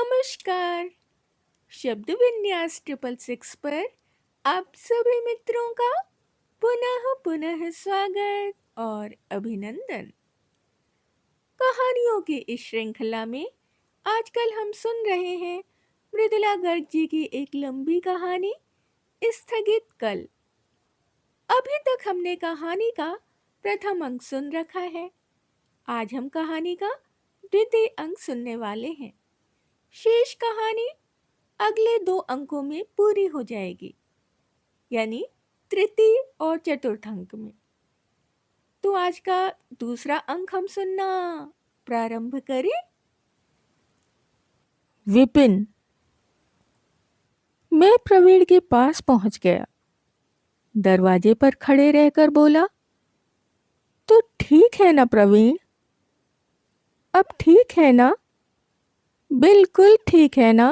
नमस्कार। शब्द विन्यास 666 पर आप सभी मित्रों का पुनः पुनः स्वागत और अभिनंदन। कहानियों की इस श्रृंखला में आजकल हम सुन रहे हैं मृदुला गर्ग जी की एक लंबी कहानी स्थगित कल। अभी तक हमने कहानी का प्रथम अंक सुन रखा है। आज हम कहानी का द्वितीय अंक सुनने वाले हैं। शेष कहानी अगले 2 अंकों में पूरी हो जाएगी, यानी तृतीय और चतुर्थ अंक में। तो आज का दूसरा अंक हम सुनना प्रारंभ करें। विपिन। मैं प्रवीण के पास पहुंच गया। दरवाजे पर खड़े रहकर बोला, तो ठीक है ना प्रवीण? अब ठीक है ना? बिल्कुल ठीक है ना?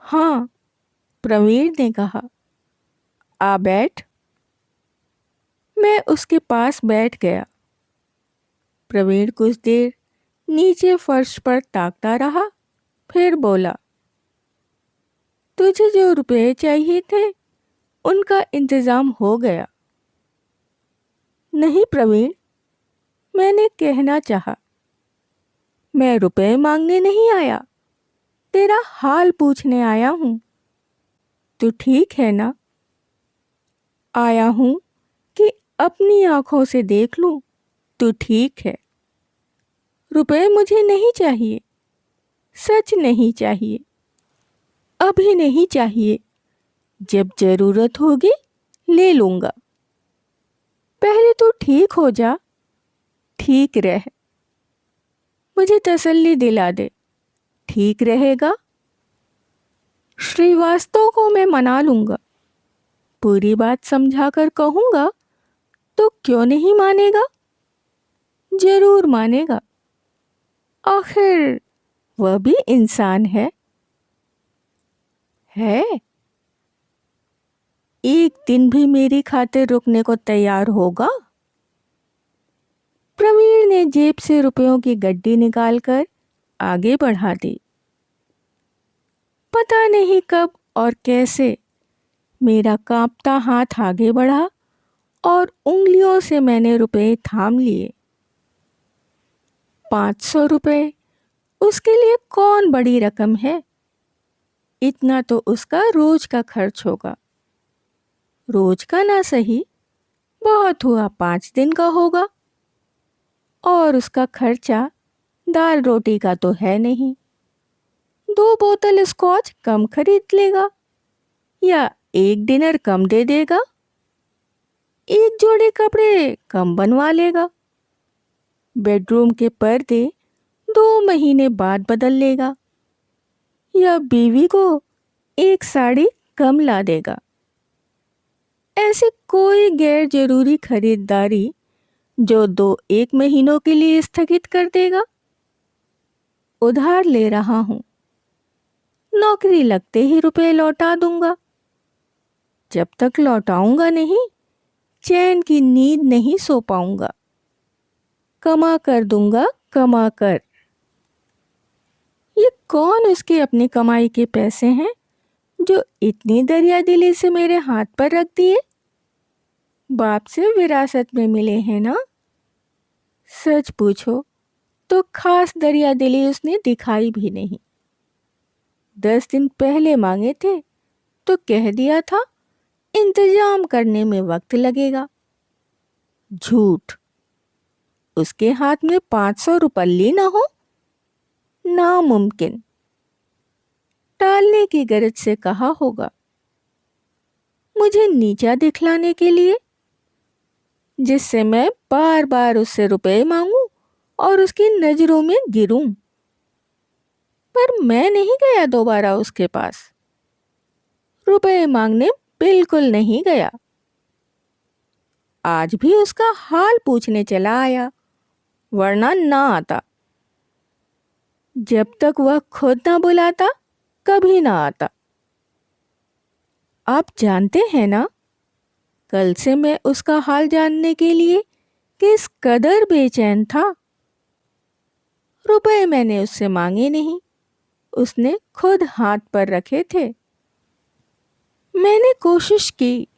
हाँ, प्रवीण ने कहा। आ बैठ। मैं उसके पास बैठ गया। प्रवीण कुछ देर नीचे फर्श पर ताकता रहा, फिर बोला, तुझे जो रुपए चाहिए थे उनका इंतजाम हो गया। नहीं प्रवीण, मैंने कहना चाहा, मैं रुपए मांगने नहीं आया, तेरा हाल पूछने आया हूं। तू ठीक है ना? आया हूं कि अपनी आंखों से देख लूं तू ठीक है। रुपए मुझे नहीं चाहिए, सच नहीं चाहिए, अभी नहीं चाहिए। जब जरूरत होगी ले लूंगा। पहले तू ठीक हो जा, ठीक रह। मुझे तसल्ली दिला दे, ठीक रहेगा। श्रीवास्तव को मैं मना लूंगा। पूरी बात समझाकर कहूंगा तो क्यों नहीं मानेगा? जरूर मानेगा। आखिर वह भी इंसान है। एक दिन भी मेरी खातिर रुकने को तैयार होगा? प्रवीण ने जेब से रुपयों की गड्डी निकालकर आगे बढ़ा दी। पता नहीं कब और कैसे मेरा कांपता हाथ आगे बढ़ा और उंगलियों से मैंने रुपए थाम लिए। 500 रुपए उसके लिए कौन बड़ी रकम है? इतना तो उसका रोज का खर्च होगा। रोज का ना सही, बहुत हुआ 5 दिन का होगा। और उसका खर्चा दाल रोटी का तो है नहीं। 2 बोतल स्कॉच कम खरीद लेगा या 1 डिनर कम दे देगा। 1 जोड़े कपड़े कम बनवा लेगा। बेडरूम के पर्दे 2 महीने बाद बदल लेगा या बीवी को 1 साड़ी कम ला देगा। ऐसी कोई गैर जरूरी खरीदारी जो 2-1 महीनों के लिए स्थगित कर देगा। उधार ले रहा हूं, नौकरी लगते ही रुपए लौटा दूंगा। जब तक लौटाऊंगा नहीं, चैन की नींद नहीं सो पाऊंगा। कमा कर दूंगा, कमा कर। ये कौन उसके अपनी कमाई के पैसे हैं जो इतनी दरियादिली से मेरे हाथ पर रख दिए? बाप से विरासत में मिले हैं ना? सच पूछो तो खास दरियादिली उसने दिखाई भी नहीं। 10 दिन पहले मांगे थे तो कह दिया था इंतजाम करने में वक्त लगेगा। झूठ। उसके हाथ में 500 रुपल्ली न हो, नामुमकिन। टालने की गरज से कहा होगा। मुझे नीचा दिखलाने के लिए, जिससे मैं बार बार उससे रुपए मांगूं और उसकी नजरों में गिरूं। पर मैं नहीं गया दोबारा उसके पास। रुपए मांगने बिल्कुल नहीं गया। आज भी उसका हाल पूछने चला आया, वरना ना आता। जब तक वह खुद ना बुलाता कभी ना आता। आप जानते हैं ना, कल से मैं उसका हाल जानने के लिए किस कदर बेचैन था। रुपए मैंने उससे मांगे नहीं, उसने खुद हाथ पर रखे थे। मैंने कोशिश की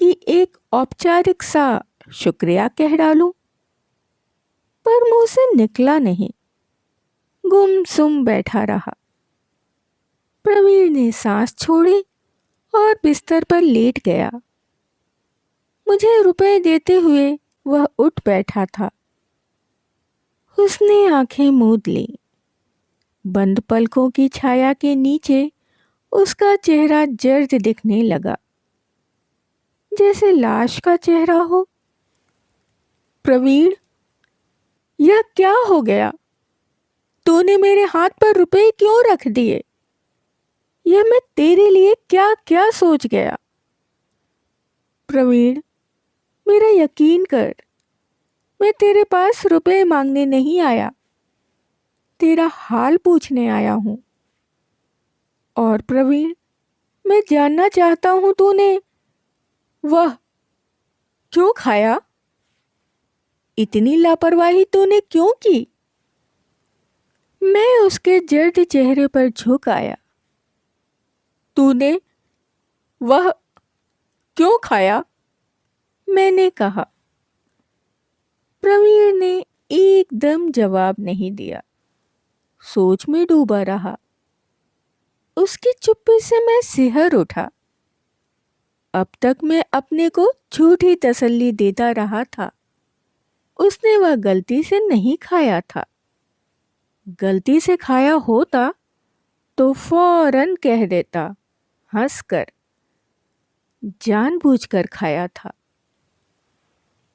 कि एक औपचारिक सा शुक्रिया कह डालूं, पर मुंह से निकला नहीं, गुमसुम बैठा रहा। प्रवीण ने सांस छोड़ी और बिस्तर पर लेट गया। मुझे रुपए देते हुए वह उठ बैठा था। उसने आंखें मूंद ली। बंद पलकों की छाया के नीचे उसका चेहरा जर्द दिखने लगा, जैसे लाश का चेहरा हो। प्रवीण, यह क्या हो गया? तूने मेरे हाथ पर रुपए क्यों रख दिए? यह मैं तेरे लिए क्या क्या सोच गया। प्रवीण, मेरा यकीन कर, मैं तेरे पास रुपए मांगने नहीं आया, तेरा हाल पूछने आया हूं। और प्रवीण, मैं जानना चाहता हूं तूने वह क्यों खाया? इतनी लापरवाही तूने क्यों की? मैं उसके जर्द चेहरे पर झुक आया। तूने वह क्यों खाया? मैंने कहा। प्रवीण ने एकदम जवाब नहीं दिया, सोच में डूबा रहा। उसकी चुप्पी से मैं सिहर उठा। अब तक मैं अपने को झूठी तसल्ली देता रहा था। उसने वह गलती से नहीं खाया था। गलती से खाया होता तो फौरन कह देता, हंसकर, जानबूझकर खाया था।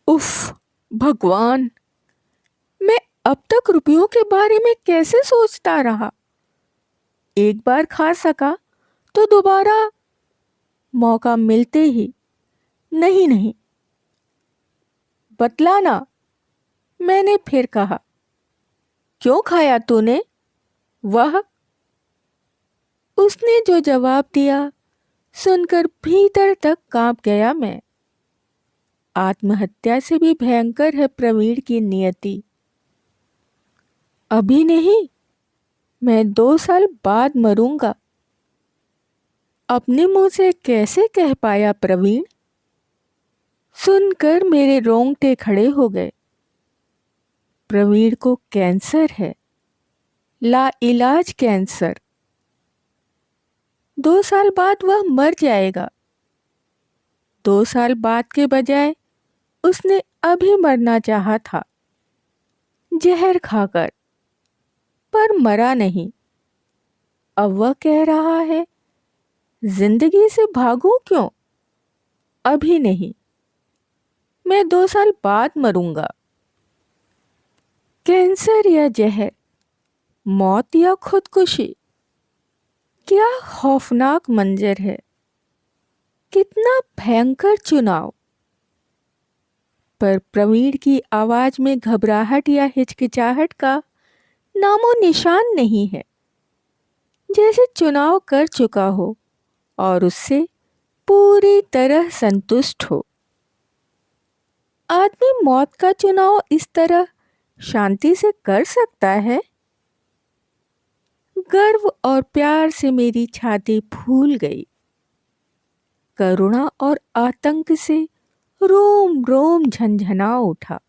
उफ, भगवान, मैं अब तक रुपयों के बारे में कैसे सोचता रहा। एक बार खा सका तो दोबारा मौका मिलते ही नहीं नहीं। बतलाना, मैंने फिर कहा। क्यों खाया तूने वह? उसने जो जवाब दिया सुनकर भीतर तक कांप गया मैं। आत्महत्या से भी भयंकर है प्रवीण की नियति। अभी नहीं, मैं 2 साल बाद मरूंगा। अपने मुंह से कैसे कह पाया प्रवीण? सुनकर मेरे रोंगटे खड़े हो गए। प्रवीण को कैंसर है, लाइलाज कैंसर। 2 साल बाद वह मर जाएगा। 2 साल बाद के बजाय उसने अभी मरना चाहा था, जहर खाकर, पर मरा नहीं। अब वह कह रहा है, जिंदगी से भागूं क्यों? अभी नहीं, मैं 2 साल बाद मरूंगा। कैंसर या जहर, मौत या खुदकुशी, क्या खौफनाक मंजर है। कितना भयंकर चुनाव। पर प्रवीण की आवाज में घबराहट या हिचकिचाहट का नामो निशान नहीं है, जैसे चुनाव कर चुका हो और उससे पूरी तरह संतुष्ट हो। आदमी मौत का चुनाव इस तरह शांति से कर सकता है? गर्व और प्यार से मेरी छाती फूल गई। करुणा और आतंक से रोम रोम झंझना उठा।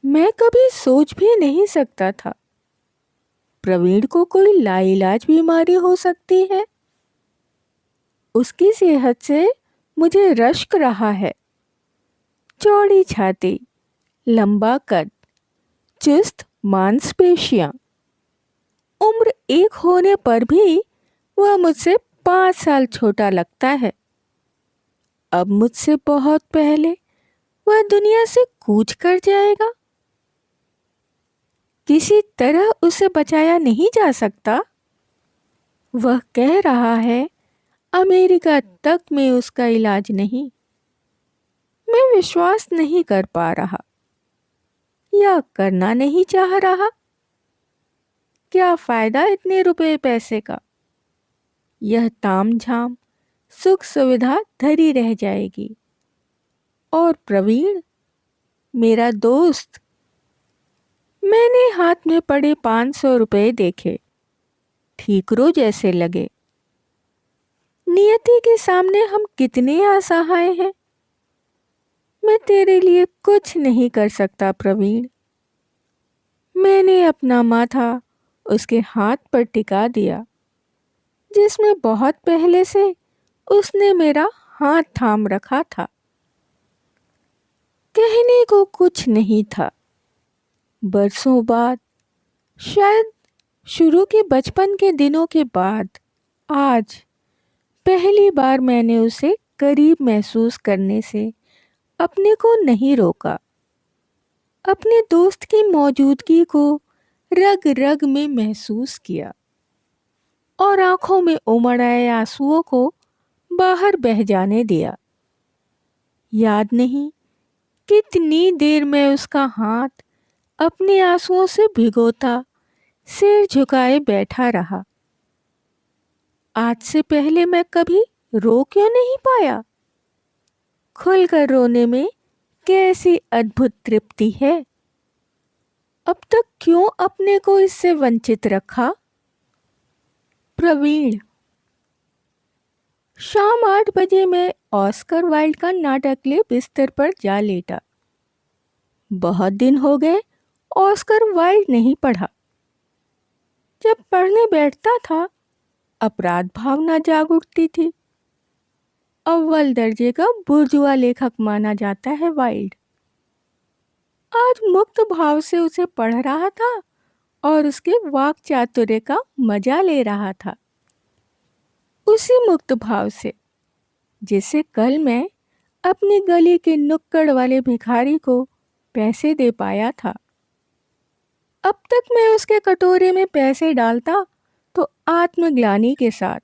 मैं कभी सोच भी नहीं सकता था प्रवीण को कोई लाइलाज बीमारी हो सकती है। उसकी सेहत से मुझे रश्क रहा है। चौड़ी छाती, लंबा कद, चुस्त मांसपेशियां। उम्र एक होने पर भी वह मुझसे 5 साल छोटा लगता है। अब मुझसे बहुत पहले वह दुनिया से कूच कर जाएगा। किसी तरह उसे बचाया नहीं जा सकता। वह कह रहा है, अमेरिका तक में उसका इलाज नहीं। मैं विश्वास नहीं कर पा रहा या करना नहीं चाह रहा। क्या फायदा इतने रुपए पैसे का? यह तामझाम सुख सुविधा धरी रह जाएगी। और प्रवीण, मेरा दोस्त, मैंने हाथ में पड़े 500 रुपए देखे, ठीकरों जैसे लगे। नियति के सामने हम कितने असहाय हैं। मैं तेरे लिए कुछ नहीं कर सकता प्रवीण। मैंने अपना माथा उसके हाथ पर टिका दिया, जिसमें बहुत पहले से उसने मेरा हाथ थाम रखा था। कहने को कुछ नहीं था। बरसों बाद, शायद शुरू के बचपन के दिनों के बाद, आज पहली बार मैंने उसे करीब महसूस करने से अपने को नहीं रोका। अपने दोस्त की मौजूदगी को रग रग में महसूस किया और आंखों में उमड़ आए आंसुओं को बाहर बह जाने दिया। याद नहीं कितनी देर मैं उसका हाथ अपने आंसुओं से भिगोता सिर झुकाए बैठा रहा। आज से पहले मैं कभी रो क्यों नहीं पाया? खुलकर रोने में कैसी अद्भुत तृप्ति है। अब तक क्यों अपने को इससे वंचित रखा? प्रवीण। शाम 8 बजे मैं ऑस्कर वाइल्ड का नाटक ले बिस्तर पर जा लेटा। बहुत दिन हो गए ऑस्कर वाइल्ड नहीं पढ़ा। जब पढ़ने बैठता था, अपराध भावना जाग उठती थी। अव्वल दर्जे का बुर्जुआ लेखक माना जाता है वाइल्ड। आज मुक्त भाव से उसे पढ़ रहा था और उसके वाक चातुर्य का मजा ले रहा था। उसी मुक्त भाव से जिससे कल मैं अपनी गली के नुक्कड़ वाले भिखारी को पैसे दे पाया था। अब तक मैं उसके कटोरे में पैसे डालता तो आत्मग्लानि के साथ।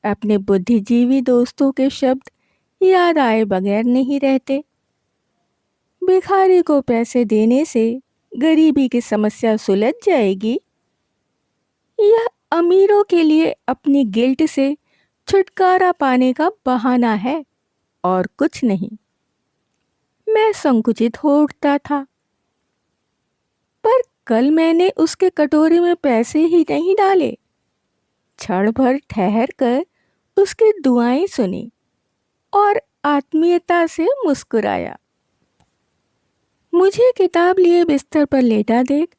अपने बुद्धिजीवी दोस्तों के शब्द याद आए बगैर नहीं रहते। भिखारी को पैसे देने से गरीबी की समस्या सुलझ जाएगी। यह अमीरों के लिए अपनी गिल्ट से छुटकारा पाने का बहाना है और कुछ नहीं। मैं संकुचित हो उठता था। पर कल मैंने उसके कटोरे में पैसे ही नहीं डाले। क्षण भर ठहर कर उसकी दुआएं सुनी और आत्मीयता से मुस्कुराया। मुझे किताब लिए बिस्तर पर लेटा देख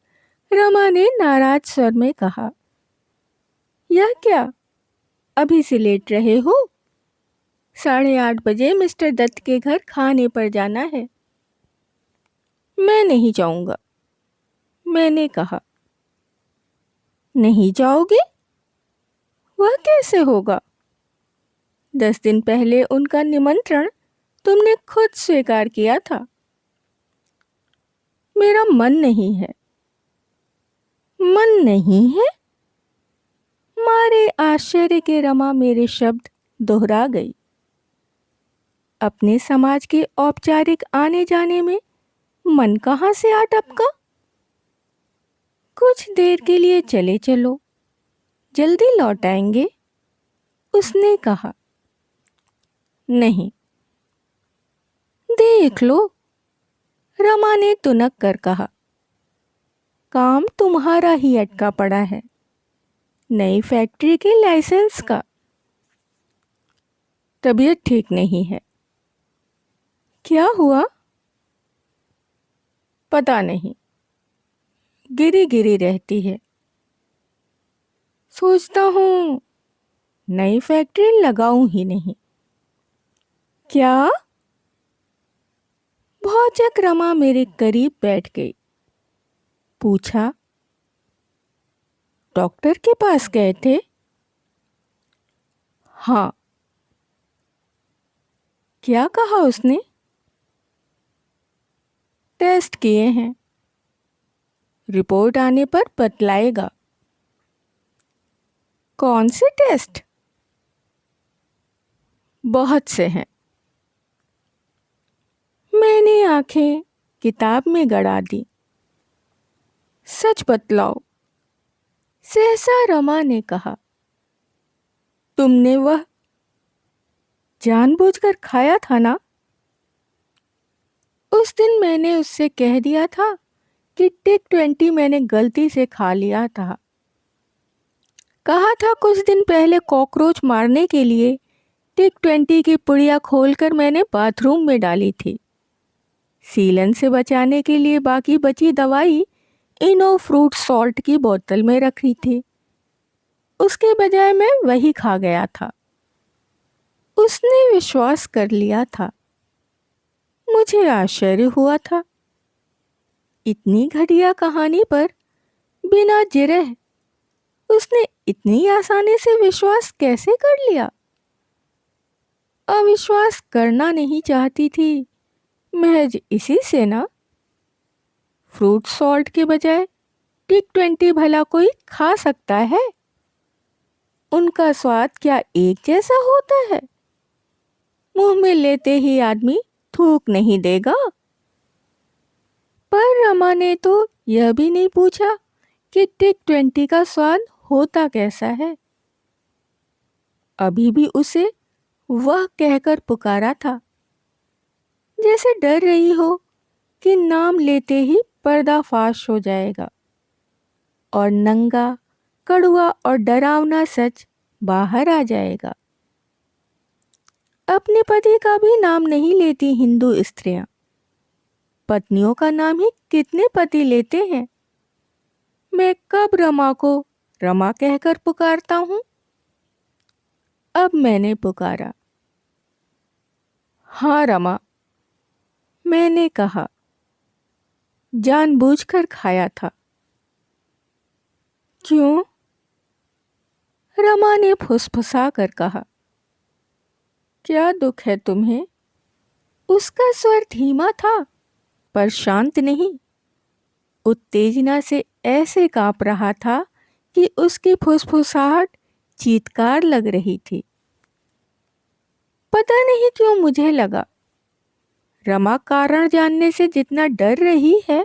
रमा ने नाराज स्वर में कहा, यह क्या, अभी से लेट रहे हो? 8:30 बजे मिस्टर दत्त के घर खाने पर जाना है। मैं नहीं जाऊंगा, मैंने कहा। नहीं जाओगे? वह कैसे होगा? 10 दिन पहले उनका निमंत्रण तुमने खुद स्वीकार किया था। मेरा मन नहीं है। मन नहीं है? मारे आश्चर्य के रमा मेरे शब्द दोहरा गई। अपने समाज के औपचारिक आने जाने में मन कहाँ से आ टपका? कुछ देर के लिए चले चलो, जल्दी लौट आएंगे, उसने कहा। नहीं। देख लो, रमा ने तुनक कर कहा। काम तुम्हारा ही अटका पड़ा है, नई फैक्ट्री के लाइसेंस का। तबीयत ठीक नहीं है। क्या हुआ? पता नहीं, गिरी गिरी रहती है। सोचता हूँ नई फैक्ट्री लगाऊं ही नहीं। क्या? भौचक रमा मेरे करीब बैठ गई। पूछा, डॉक्टर के पास गए थे? हाँ। क्या कहा उसने? टेस्ट किए हैं, रिपोर्ट आने पर बतलाएगा। कौन से टेस्ट? बहुत से हैं। मैंने आंखें किताब में गड़ा दी। सच बतलाओ, सहसा रमा ने कहा। तुमने वह जानबूझकर खाया था ना? उस दिन मैंने उससे कह दिया था कि टिक 20 मैंने गलती से खा लिया था। कहा था कुछ दिन पहले कॉकरोच मारने के लिए टिक 20 की पुड़िया खोलकर मैंने बाथरूम में डाली थी। सीलन से बचाने के लिए बाकी बची दवाई इनो फ्रूट सॉल्ट की बोतल में रखी थी। उसके बजाय मैं वही खा गया था। उसने विश्वास कर लिया था। मुझे आश्चर्य हुआ था। इतनी घटिया कहानी पर बिना जिरह उसने इतनी आसानी से विश्वास कैसे कर लिया? अविश्वास करना नहीं चाहती थी, महज इसी से ना। फ्रूट सॉल्ट के बजाय टिक 20 भला कोई खा सकता है? उनका स्वाद क्या एक जैसा होता है? मुंह में लेते ही आदमी थूक नहीं देगा? पर रमा ने तो यह भी नहीं पूछा कि टिक 20 का स्वाद होता कैसा है। अभी भी उसे वह कहकर पुकारा था, जैसे डर रही हो कि नाम लेते ही पर्दाफाश हो जाएगा और नंगा, कड़वा और डरावना सच बाहर आ जाएगा। अपने पति का भी नाम नहीं लेती हिंदू स्त्रियां। पत्नियों का नाम ही कितने पति लेते हैं। मैं कब रमा को रमा कहकर पुकारता हूं? अब मैंने पुकारा। हाँ रमा, मैंने कहा। जानबूझकर खाया था। क्यों? रमा ने फुसफुसा कर कहा। क्या दुख है तुम्हें? उसका स्वर धीमा था पर शांत नहीं। उत्तेजना से ऐसे कांप रहा था कि उसकी फुसफुसाहट चीत्कार लग रही थी। पता नहीं क्यों मुझे लगा रमा कारण जानने से जितना डर रही है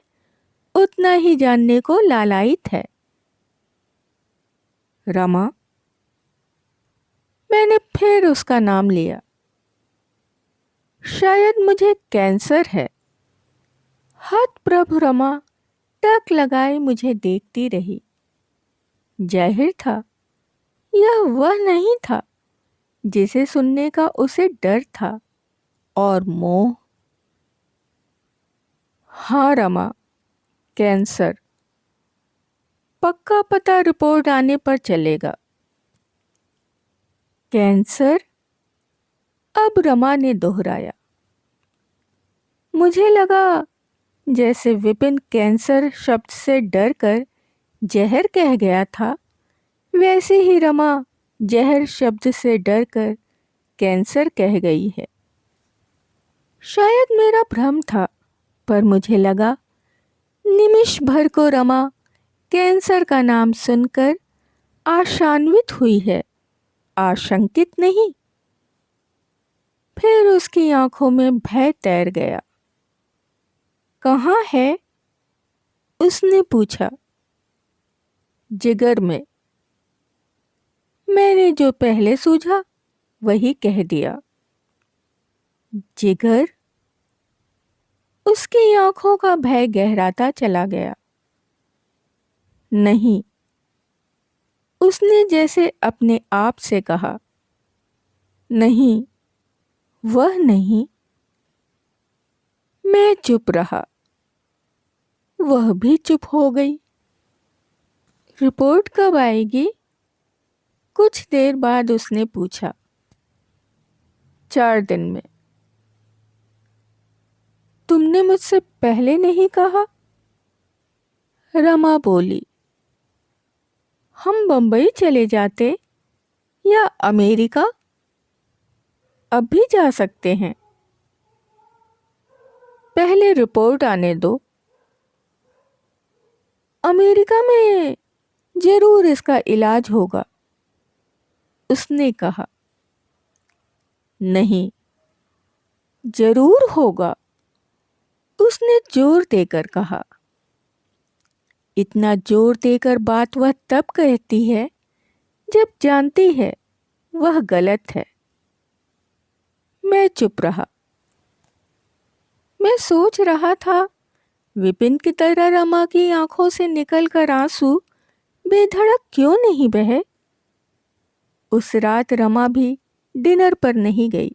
उतना ही जानने को लालायित है। रमा, मैंने फिर उसका नाम लिया। शायद मुझे कैंसर है। हतप्रभ रमा टक लगाए मुझे देखती रही। जाहिर था यह वह नहीं था जिसे सुनने का उसे डर था और मोह। हाँ रमा, कैंसर। पक्का पता रिपोर्ट आने पर चलेगा। कैंसर? अब रमा ने दोहराया। मुझे लगा जैसे विपिन कैंसर शब्द से डरकर जहर कह गया था, वैसे ही रमा जहर शब्द से डरकर कैंसर कह गई है। शायद मेरा भ्रम था, पर मुझे लगा निमिष भर को रमा कैंसर का नाम सुनकर आशान्वित हुई है, आशंकित नहीं। फिर उसकी आंखों में भय तैर गया। कहाँ है? उसने पूछा। जिगर में। मैंने जो पहले सूझा वही कह दिया। जिगर? उसकी आंखों का भय गहराता चला गया। नहीं, उसने जैसे अपने आप से कहा। नहीं, वह नहीं। मैं चुप रहा। वह भी चुप हो गई। रिपोर्ट कब आएगी? कुछ देर बाद उसने पूछा। 4 दिन में। तुमने मुझसे पहले नहीं कहा? रमा बोली। हम बंबई चले जाते या अमेरिका? अब भी जा सकते हैं। पहले रिपोर्ट आने दो। अमेरिका में जरूर इसका इलाज होगा, उसने कहा। नहीं, जरूर होगा, उसने जोर देकर कहा। इतना जोर देकर बात वह तब कहती है जब जानती है वह गलत है। मैं चुप रहा। मैं सोच रहा था विपिन की तरह रमा की आंखों से निकलकर आंसू बेधड़क क्यों नहीं बहे? उस रात रमा भी डिनर पर नहीं गई।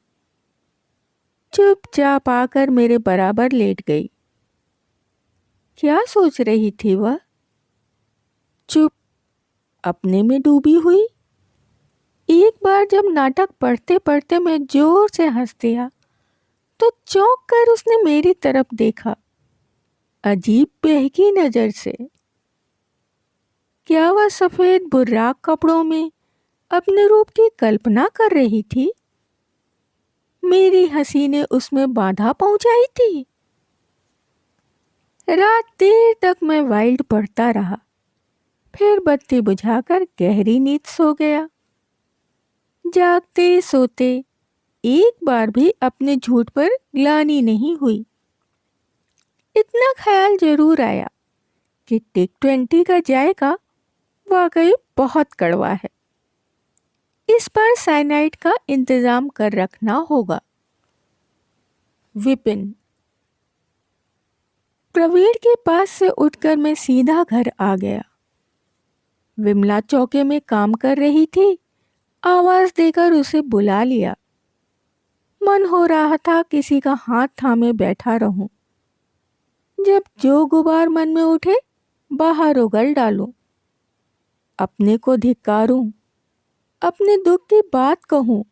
चुपचाप आकर मेरे बराबर लेट गई। क्या सोच रही थी वह? चुप, अपने में डूबी हुई। एक बार जब नाटक पढ़ते पढ़ते मैं जोर से हंस दिया तो चौंक कर उसने मेरी तरफ देखा, अजीब बहकी नजर से। क्या वह सफेद बुर्राक कपड़ों में अपने रूप की कल्पना कर रही थी? मेरी हंसी ने उसमें बाधा पहुंचाई थी। रात देर तक मैं वाइल्ड पढ़ता रहा, फिर बत्ती बुझाकर गहरी नींद सो गया। जागते सोते एक बार भी अपने झूठ पर ग्लानि नहीं हुई। इतना ख्याल जरूर आया कि टिक 20 का जायका वाकई बहुत कड़वा है। इस बार साइनाइड का इंतजाम कर रखना होगा। विपिन। प्रवीण के पास से उठकर मैं सीधा घर आ गया। विमला चौके में काम कर रही थी। आवाज देकर उसे बुला लिया। मन हो रहा था किसी का हाथ थामे बैठा रहूं। जब जो गुबार मन में उठे बाहर उगल डालूं, अपने को धिक्कारूं, अपने दुख की बात कहूं,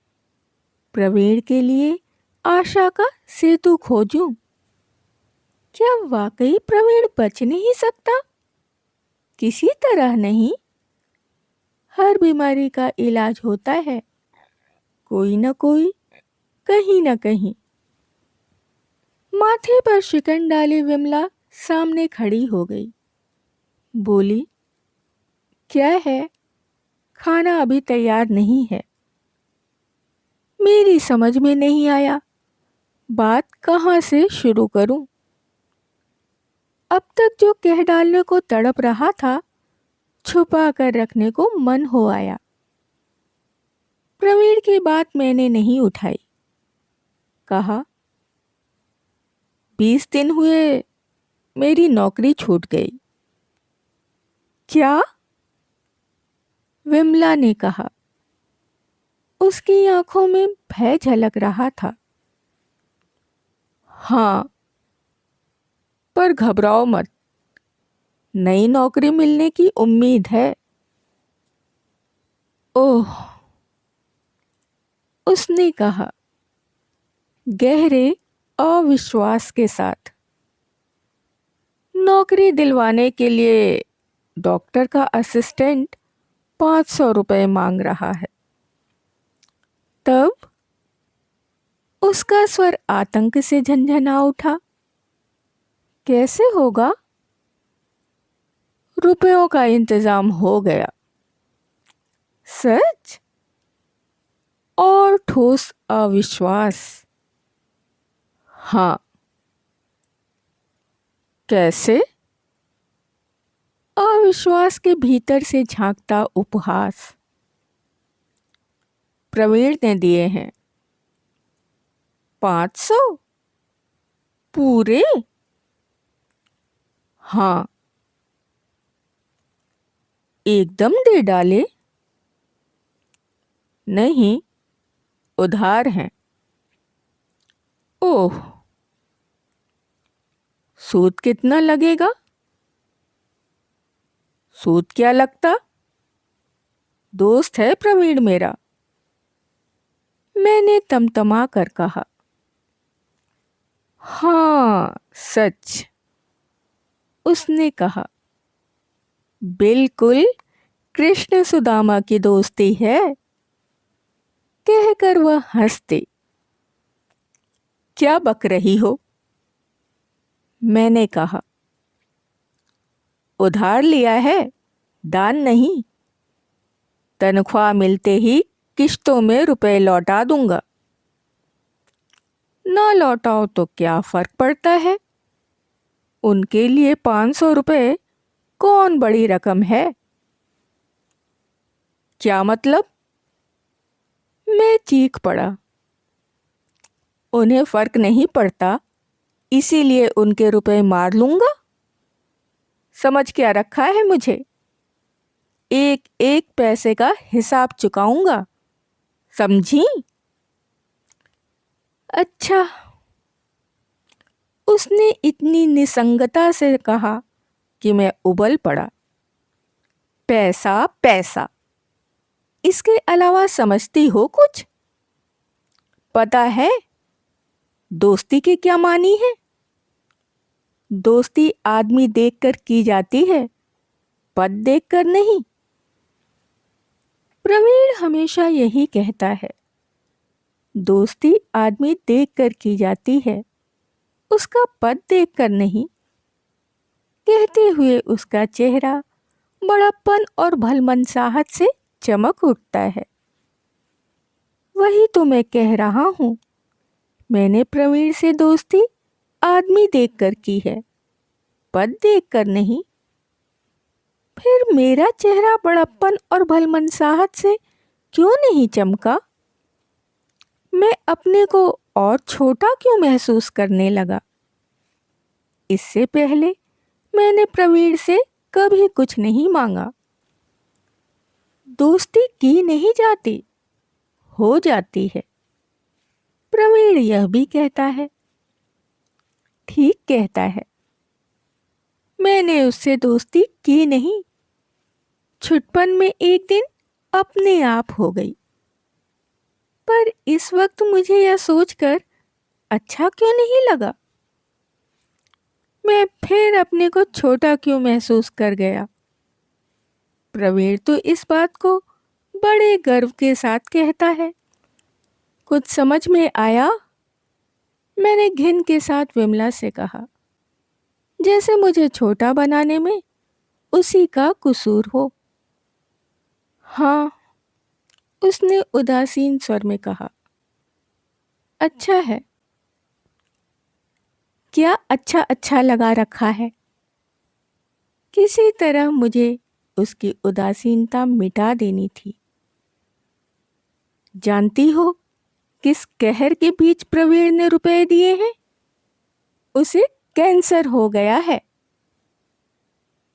प्रवीण के लिए आशा का सेतु खोजूं। क्या वाकई प्रवीण बच नहीं सकता? किसी तरह नहीं। हर बीमारी का इलाज होता है, कोई न कोई, कहीं न कहीं। माथे पर शिकन डाली विमला सामने खड़ी हो गई। बोली, क्या है? खाना अभी तैयार नहीं है। मेरी समझ में नहीं आया, बात कहाँ से शुरू करूं? अब तक जो कह डालने को तड़प रहा था, छुपा कर रखने को मन हो आया। प्रवीण की बात मैंने नहीं उठाई। कहा, 20 दिन हुए मेरी नौकरी छूट गई। क्या? विमला ने कहा। उसकी आंखों में भय झलक रहा था। हाँ, पर घबराओ मत, नई नौकरी मिलने की उम्मीद है। ओह, उसने कहा गहरे अविश्वास के साथ। नौकरी दिलवाने के लिए डॉक्टर का असिस्टेंट 500 रुपए मांग रहा है। तब उसका स्वर आतंक से झंझना उठा। कैसे होगा? रुपयों का इंतजाम हो गया। सच? और ठोस अविश्वास। हाँ। कैसे? अविश्वास के भीतर से झांकता उपहास। प्रवीण ने दिए हैं। 500? पूरे? हाँ। एकदम दे डाले? नहीं, उधार हैं। ओह, सूद कितना लगेगा? सूद क्या लगता, दोस्त है प्रवीण मेरा। मैंने तमतमा कर कहा। हाँ, सच। उसने कहा, बिल्कुल कृष्ण सुदामा की दोस्ती है। कहकर वह हंस दी। क्या बक रही हो? मैंने कहा। उधार लिया है, दान नहीं। तनख्वाह मिलते ही किश्तों में रुपए लौटा दूंगा। ना लौटाओ तो क्या फर्क पड़ता है? उनके लिए 500 रुपए कौन बड़ी रकम है? क्या मतलब? मैं चीख पड़ा। उन्हें फर्क नहीं पड़ता, इसीलिए उनके रुपए मार लूंगा। समझ क्या रखा है मुझे? एक एक पैसे का हिसाब चुकाऊंगा, समझी? अच्छा, उसने इतनी निसंगता से कहा कि मैं उबल पड़ा। पैसा पैसा, इसके अलावा समझती हो कुछ? पता है दोस्ती की क्या मानी है? दोस्ती आदमी देखकर की जाती है, पद देखकर नहीं। प्रवीण हमेशा यही कहता है, दोस्ती आदमी देखकर की जाती है, उसका पद देखकर नहीं। कहते हुए उसका चेहरा बड़प्पन और भलमनसाहट से चमक उठता है। वही तो मैं कह रहा हूँ, मैंने प्रवीण से दोस्ती आदमी देखकर की है, पद देखकर नहीं। फिर मेरा चेहरा बड़प्पन और भलमनसाहट से क्यों नहीं चमका? मैं अपने को और छोटा क्यों महसूस करने लगा? इससे पहले मैंने प्रवीण से कभी कुछ नहीं मांगा। दोस्ती की नहीं जाती, हो जाती है। प्रवीण यह भी कहता है। ठीक कहता है। मैंने उससे दोस्ती की नहीं, छुटपन में एक दिन अपने आप हो गई। पर इस वक्त मुझे यह सोचकर अच्छा क्यों नहीं लगा? मैं फिर अपने को छोटा क्यों महसूस कर गया? प्रवीण तो इस बात को बड़े गर्व के साथ कहता है। कुछ समझ में आया? मैंने घिन के साथ विमला से कहा, जैसे मुझे छोटा बनाने में उसी का कसूर हो। हाँ, उसने उदासीन स्वर में कहा। अच्छा है। क्या अच्छा अच्छा लगा रखा है? किसी तरह मुझे उसकी उदासीनता मिटा देनी थी। जानती हो किस कहर के बीच प्रवीण ने रुपए दिए हैं? उसे कैंसर हो गया है।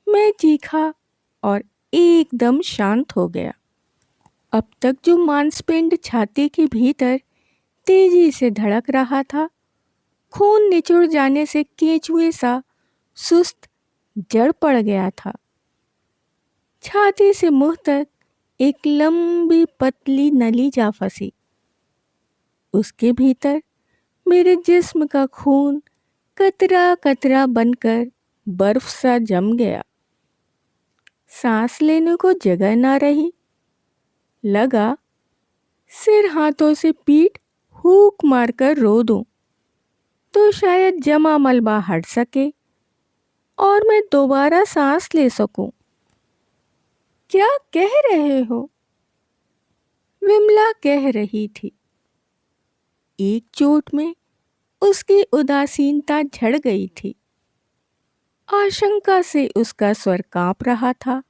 मैं चीखा और एकदम शांत हो गया। अब तक जो मांसपिंड छाती के भीतर तेजी से धड़क रहा था, खून निचुड़ जाने से केंचुए सा सुस्त जड़ पड़ गया था। छाती से मुंह तक एक लंबी पतली नली जा फंसी। उसके भीतर मेरे जिस्म का खून कतरा कतरा बनकर बर्फ सा जम गया। सांस लेने को जगह ना रही। लगा सिर हाथों से पीठ हुक मारकर रो दूं तो शायद जमा मलबा हट सके और मैं दोबारा सांस ले सकूं। क्या कह रहे हो? विमला कह रही थी। एक चोट में उसकी उदासीनता झड़ गई थी। आशंका से उसका स्वर कांप रहा था।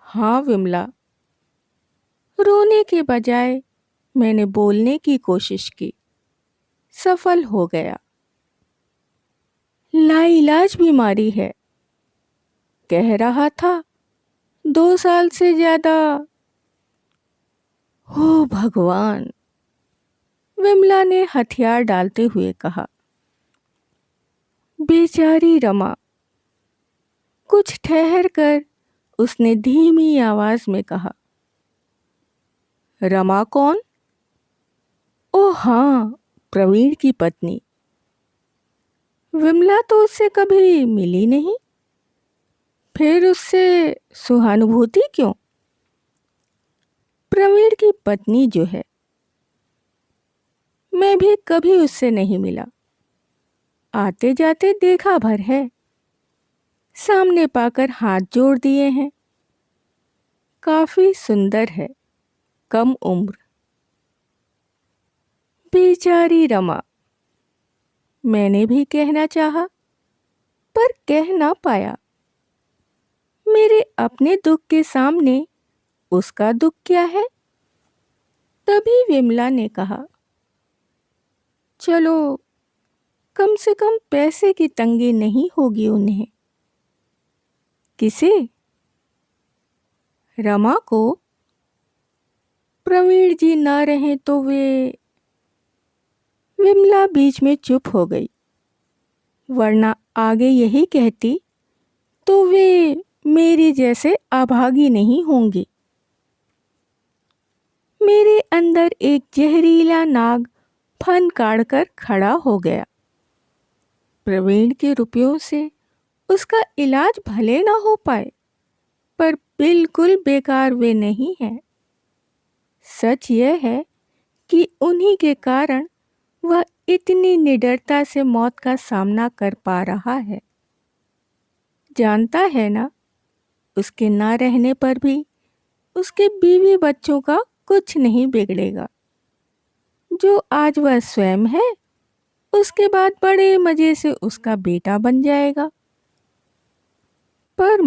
हाँ विमला, रोने के बजाय मैंने बोलने की कोशिश की, सफल हो गया। लाइलाज बीमारी है, कह रहा था 2 साल से ज्यादा। हो भगवान, विमला ने हथियार डालते हुए कहा। बेचारी रमा। कुछ ठहर कर उसने धीमी आवाज में कहा। रमा कौन? ओ हाँ, प्रवीण की पत्नी। विमला तो उससे कभी मिली नहीं, फिर उससे सहानुभूति क्यों? प्रवीण की पत्नी जो है, मैं भी कभी उससे नहीं मिला। आते जाते देखा भर है, सामने पाकर हाथ जोड़ दिए हैं। काफी सुंदर है, कम उम्र। बेचारी रमा। मैंने भी कहना चाहा, पर कह ना पाया। मेरे अपने दुख के सामने उसका दुख क्या है? तभी विमला ने कहा, चलो, कम से कम पैसे की तंगी नहीं होगी उन्हें। किसे? रमा को? प्रवीण जी ना रहे तो वे। विमला बीच में चुप हो गई, वरना आगे यही कहती तो वे मेरे जैसे अभागी नहीं होंगे। मेरे अंदर एक जहरीला नाग फन काढ़कर खड़ा हो गया। प्रवीण के रुपयों से उसका इलाज भले ना हो पाए, पर बिल्कुल बेकार वे नहीं हैं। सच यह है कि उन्हीं के कारण वह इतनी निडरता से मौत का सामना कर पा रहा है। जानता है ना, उसके ना रहने पर भी उसके बीवी बच्चों का कुछ नहीं बिगड़ेगा। जो आज वह स्वयं है, उसके बाद बड़े मजे से उसका बेटा बन जाएगा। पर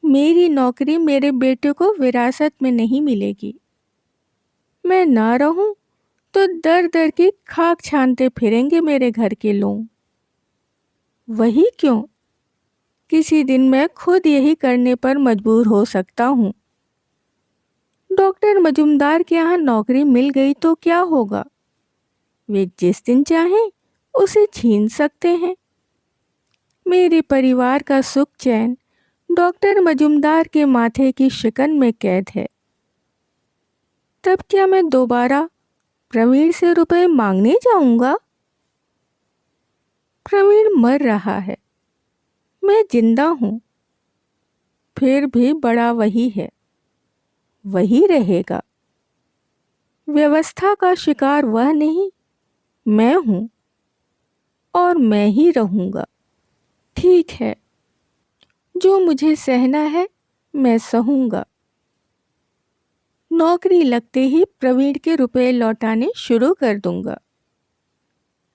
मेरी नौकरी मेरे बेटे को विरासत में नहीं मिलेगी। मैं ना रहूं तो दर दर की खाक छानते फिरेंगे मेरे घर के लोग। वही क्यों, किसी दिन मैं खुद यही करने पर मजबूर हो सकता हूँ। डॉक्टर मजुमदार के यहाँ नौकरी मिल गई तो क्या होगा? वे जिस दिन चाहें उसे छीन सकते हैं। मेरे परिवार का सुख चैन डॉक्टर मजुमदार के माथे की शिकन में कैद है। तब क्या मैं दोबारा प्रवीण से रुपए मांगने जाऊंगा? प्रवीण मर रहा है, मैं जिंदा हूं, फिर भी बड़ा वही है, वही रहेगा। व्यवस्था का शिकार वह नहीं, मैं हूं, और मैं ही रहूंगा। ठीक है, जो मुझे सहना है मैं सहूंगा। नौकरी लगते ही प्रवीण के रुपए लौटाने शुरू कर दूंगा।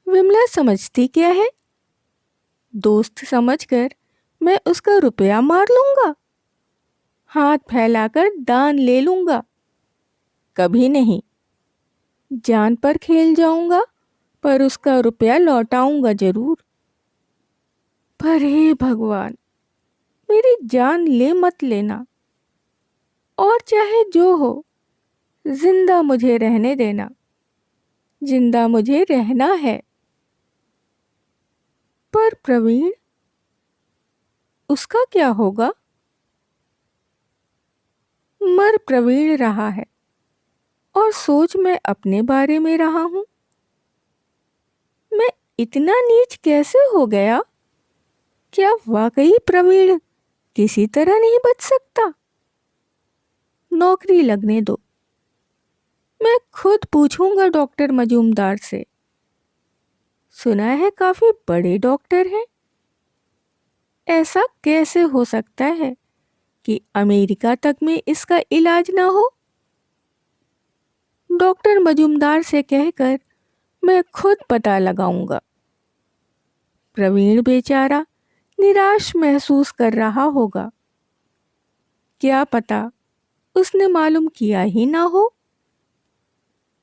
विमला समझती क्या है? दोस्त समझकर मैं उसका रुपया मार लूंगा, हाथ फैलाकर दान ले लूंगा? कभी नहीं। जान पर खेल जाऊंगा, पर उसका रुपया लौटाऊंगा जरूर। पर हे भगवान, मेरी जान ले मत लेना, और चाहे जो हो, जिंदा मुझे रहने देना। जिंदा मुझे रहना है। पर प्रवीण, उसका क्या होगा? मर प्रवीण रहा है और सोच मैं अपने बारे में रहा हूं। मैं इतना नीच कैसे हो गया? क्या वाकई प्रवीण किसी तरह नहीं बच सकता? नौकरी लगने दो, मैं खुद पूछूंगा डॉक्टर मजूमदार से। सुना है काफी बड़े डॉक्टर हैं। ऐसा कैसे हो सकता है कि अमेरिका तक में इसका इलाज ना हो? डॉक्टर मजूमदार से कहकर मैं खुद पता लगाऊंगा। प्रवीण बेचारा निराश महसूस कर रहा होगा। क्या पता उसने मालूम किया ही ना हो।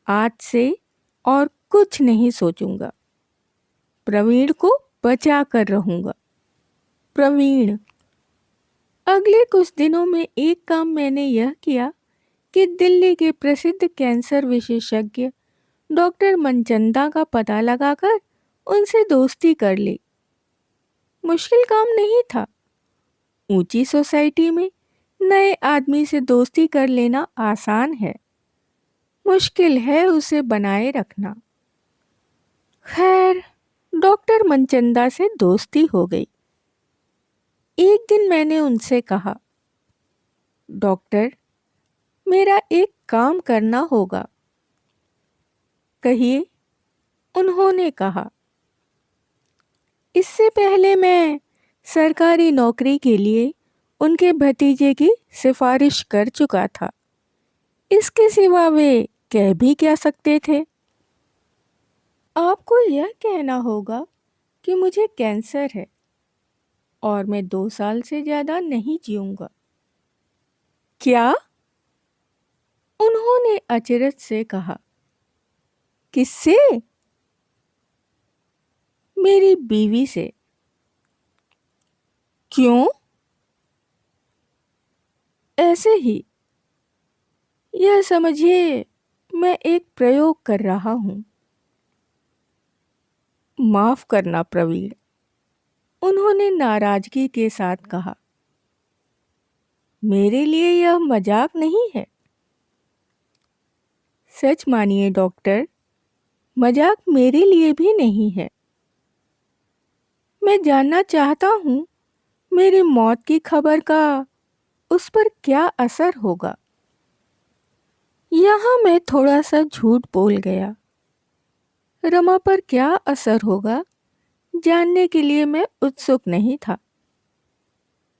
आज से और कुछ नहीं सोचूंगा, प्रवीण को बचा कर रहूंगा। प्रवीण। अगले कुछ दिनों में एक काम मैंने यह किया कि दिल्ली के प्रसिद्ध कैंसर विशेषज्ञ डॉक्टर मनचंदा का पता लगाकर उनसे दोस्ती कर ली। मुश्किल काम नहीं था। ऊंची सोसाइटी में नए आदमी से दोस्ती कर लेना आसान है, मुश्किल है उसे बनाए रखना। खैर, डॉक्टर मनचंदा से दोस्ती हो गई। एक दिन मैंने उनसे कहा, डॉक्टर, मेरा एक काम करना होगा। कहिए, उन्होंने कहा। इससे पहले मैं सरकारी नौकरी के लिए उनके भतीजे की सिफारिश कर चुका था। इसके सिवा वे कह भी क्या सकते थे? आपको यह कहना होगा कि मुझे कैंसर है और मैं 2 साल से ज़्यादा नहीं जीऊंगा। क्या? उन्होंने अचरज से कहा। किससे? मेरी बीवी से। क्यों? ऐसे ही। यह समझिए, मैं एक प्रयोग कर रहा हूँ। माफ करना प्रवीण, उन्होंने नाराजगी के साथ कहा। मेरे लिए यह मजाक नहीं है। सच मानिए डॉक्टर, मजाक मेरे लिए भी नहीं है। मैं जानना चाहता हूँ मेरी मौत की खबर का उस पर क्या असर होगा। यहाँ मैं थोड़ा सा झूठ बोल गया। रमा पर क्या असर होगा जानने के लिए मैं उत्सुक नहीं था।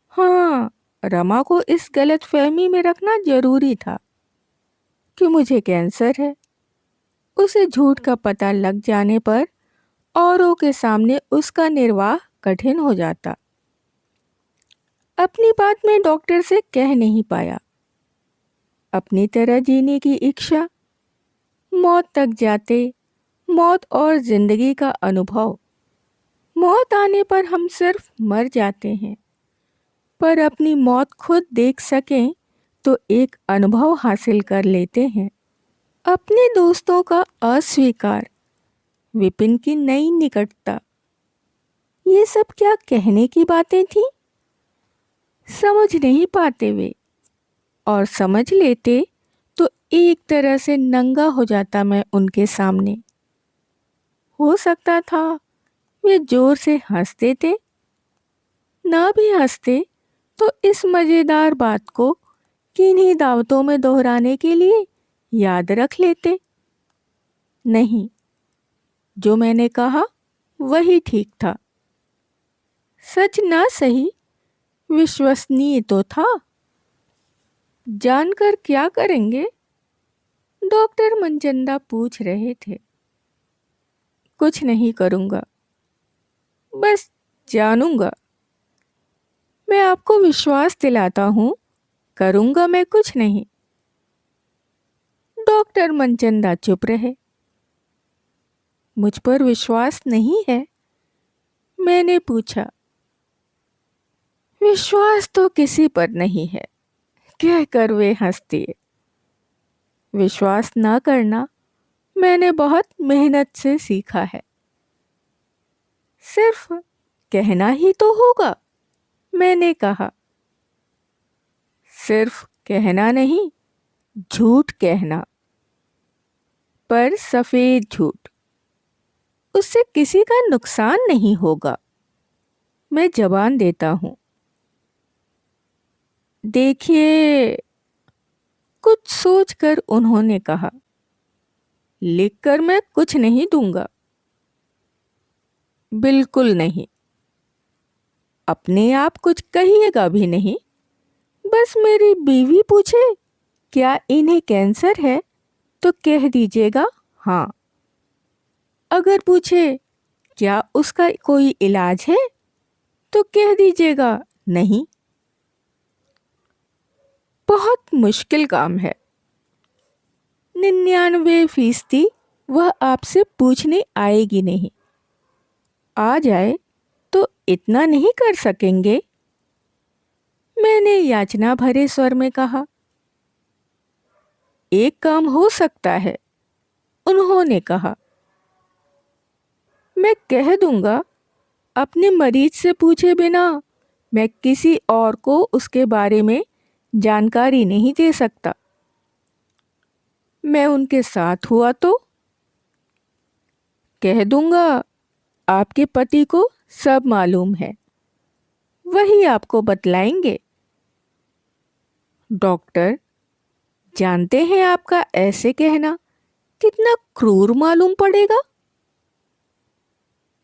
हाँ, रमा को इस गलतफहमी में रखना जरूरी था कि मुझे कैंसर है। उसे झूठ का पता लग जाने पर औरों के सामने उसका निर्वाह कठिन हो जाता। अपनी बात मैं डॉक्टर से कह नहीं पाया। अपनी तरह जीने की इच्छा, मौत तक जाते, मौत और जिंदगी का अनुभव। मौत आने पर हम सिर्फ मर जाते हैं, पर अपनी मौत खुद देख सकें तो एक अनुभव हासिल कर लेते हैं। अपने दोस्तों का अस्वीकार, विपिन की नई निकटता, ये सब क्या कहने की बातें थीं? समझ नहीं पाते वे, और समझ लेते तो एक तरह से नंगा हो जाता मैं उनके सामने। हो सकता था वे जोर से हंस देते, ना भी हंसते तो इस मजेदार बात को किन्हीं दावतों में दोहराने के लिए याद रख लेते। नहीं, जो मैंने कहा वही ठीक था। सच ना सही, विश्वसनीय तो था। जानकर क्या करेंगे? डॉक्टर मंजंदा पूछ रहे थे। कुछ नहीं करूंगा, बस जानूंगा। मैं आपको विश्वास दिलाता हूं, करूंगा मैं कुछ नहीं। डॉक्टर मंचंदा चुप रहे। मुझ पर विश्वास नहीं है? मैंने पूछा। विश्वास तो किसी पर नहीं है, कहकर वे हंस दिए। विश्वास ना करना मैंने बहुत मेहनत से सीखा है। सिर्फ कहना ही तो होगा, मैंने कहा। सिर्फ कहना नहीं, झूठ कहना, पर सफेद झूठ। उससे किसी का नुकसान नहीं होगा, मैं जबान देता हूं। देखिए, कुछ सोचकर उन्होंने कहा, लिखकर मैं कुछ नहीं दूंगा। बिल्कुल नहीं। अपने आप कुछ कहिएगा भी नहीं। बस मेरी बीवी पूछे क्या इन्हें कैंसर है तो कह दीजिएगा हाँ। अगर पूछे क्या उसका कोई इलाज है तो कह दीजिएगा नहीं। बहुत मुश्किल काम है। 99% वह आपसे पूछने आएगी नहीं। आ जाए तो इतना नहीं कर सकेंगे? मैंने याचना भरे स्वर में कहा। एक काम हो सकता है, उन्होंने कहा। मैं कह दूंगा, अपने मरीज से पूछे बिना मैं किसी और को उसके बारे में जानकारी नहीं दे सकता। मैं उनके साथ हुआ तो कह दूंगा, आपके पति को सब मालूम है, वही आपको बतलाएंगे। डॉक्टर, जानते हैं आपका ऐसे कहना कितना क्रूर मालूम पड़ेगा?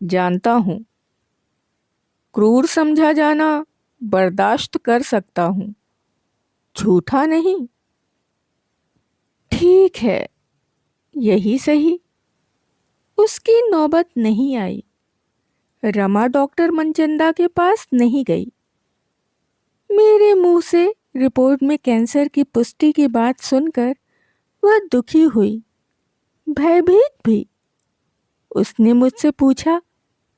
जानता हूं। क्रूर समझा जाना बर्दाश्त कर सकता हूं, झूठा नहीं। ठीक है, यही सही। उसकी नौबत नहीं आई। रमा डॉक्टर मंचंदा के पास नहीं गई। मेरे मुंह से रिपोर्ट में कैंसर की पुष्टि की बात सुनकर वह दुखी हुई, भयभीत भी। उसने मुझसे पूछा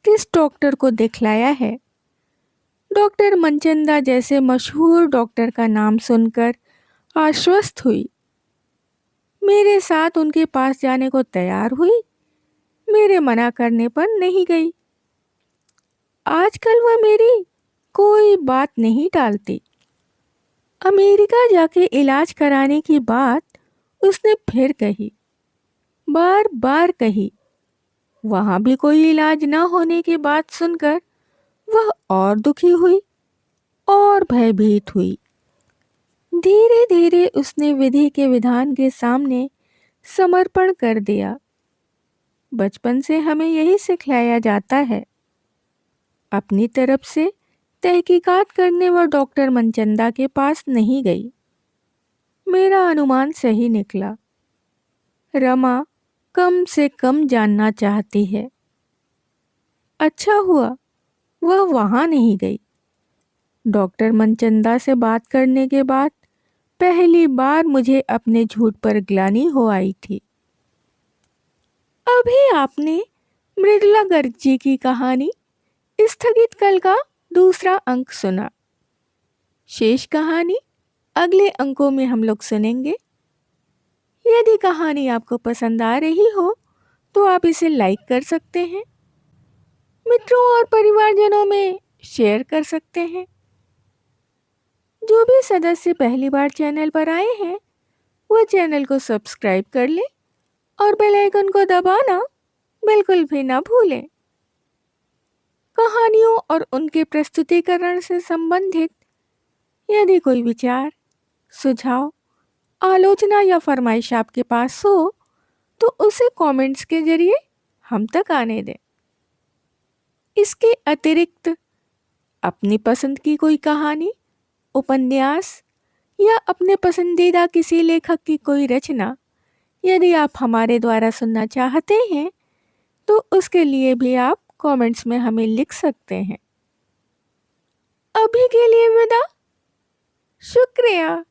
किस डॉक्टर को दिखलाया है। डॉक्टर मनचंदा जैसे मशहूर डॉक्टर का नाम सुनकर आश्वस्त हुई। मेरे साथ उनके पास जाने को तैयार हुई। मेरे मना करने पर नहीं गई। आजकल वह मेरी कोई बात नहीं टालती। अमेरिका जाके इलाज कराने की बात उसने फिर कही, बार बार कही। वहां भी कोई इलाज न होने की बात सुनकर वह और दुखी हुई और भयभीत हुई। धीरे धीरे उसने विधि के विधान के सामने समर्पण कर दिया। बचपन से हमें यही सिखलाया जाता है। अपनी तरफ से तहकीकात करने वह डॉक्टर मनचंदा के पास नहीं गई। मेरा अनुमान सही निकला। रमा कम से कम जानना चाहती है। अच्छा हुआ वह वहां नहीं गई। डॉक्टर मनचंदा से बात करने के बाद पहली बार मुझे अपने झूठ पर ग्लानि हो आई थी। अभी आपने मृदुला गर्ग जी की कहानी स्थगित कल का दूसरा अंक सुना। शेष कहानी अगले अंकों में हम लोग सुनेंगे। यदि कहानी आपको पसंद आ रही हो तो आप इसे लाइक कर सकते हैं, मित्रों और परिवारजनों में शेयर कर सकते हैं। जो भी सदस्य पहली बार चैनल पर आए हैं वह चैनल को सब्सक्राइब कर लें और बेल आइकन को दबाना बिल्कुल भी ना भूलें। कहानियों और उनके प्रस्तुतिकरण से संबंधित यदि कोई विचार, सुझाव, आलोचना या फरमाइश आपके पास हो तो उसे कमेंट्स के जरिए हम तक आने दें। इसके अतिरिक्त अपनी पसंद की कोई कहानी, उपन्यास या अपने पसंदीदा किसी लेखक की कोई रचना यदि आप हमारे द्वारा सुनना चाहते हैं तो उसके लिए भी आप कमेंट्स में हमें लिख सकते हैं। अभी के लिए विदा। शुक्रिया।